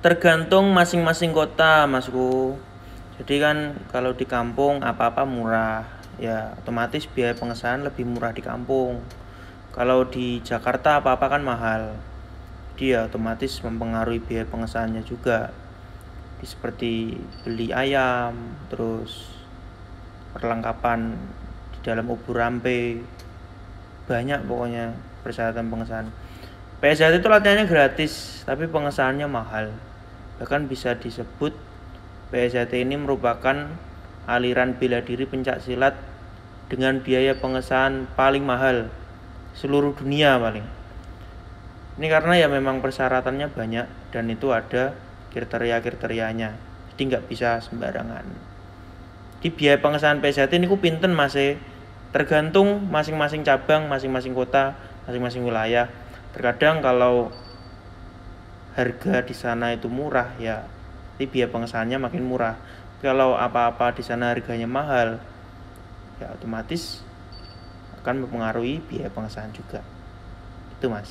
Tergantung masing-masing kota, Masku. Jadi kan kalau di kampung apa-apa murah, ya otomatis biaya pengesahan lebih murah di kampung. Kalau di Jakarta apa-apa kan mahal, dia otomatis mempengaruhi biaya pengesahannya juga. Seperti beli ayam, terus perlengkapan di dalam ubur rampe, banyak pokoknya persyaratan pengesahan. PSJT itu latihannya gratis, tapi pengesahannya mahal. Bahkan bisa disebut PSJT ini merupakan aliran bela diri pencak silat dengan biaya pengesahan paling mahal seluruh dunia paling. Ini karena ya memang persyaratannya banyak dan itu ada kriteria-kriterianya. Jadi nggak bisa sembarangan. Di biaya pengesahan PSJT ini ku pinten Mas, tergantung masing-masing cabang, masing-masing kota, masing-masing wilayah. Terkadang kalau harga di sana itu murah ya, jadi biaya pengesahannya makin murah. Kalau apa-apa di sana harganya mahal, ya otomatis akan mempengaruhi biaya pengesahan juga. Itu Mas.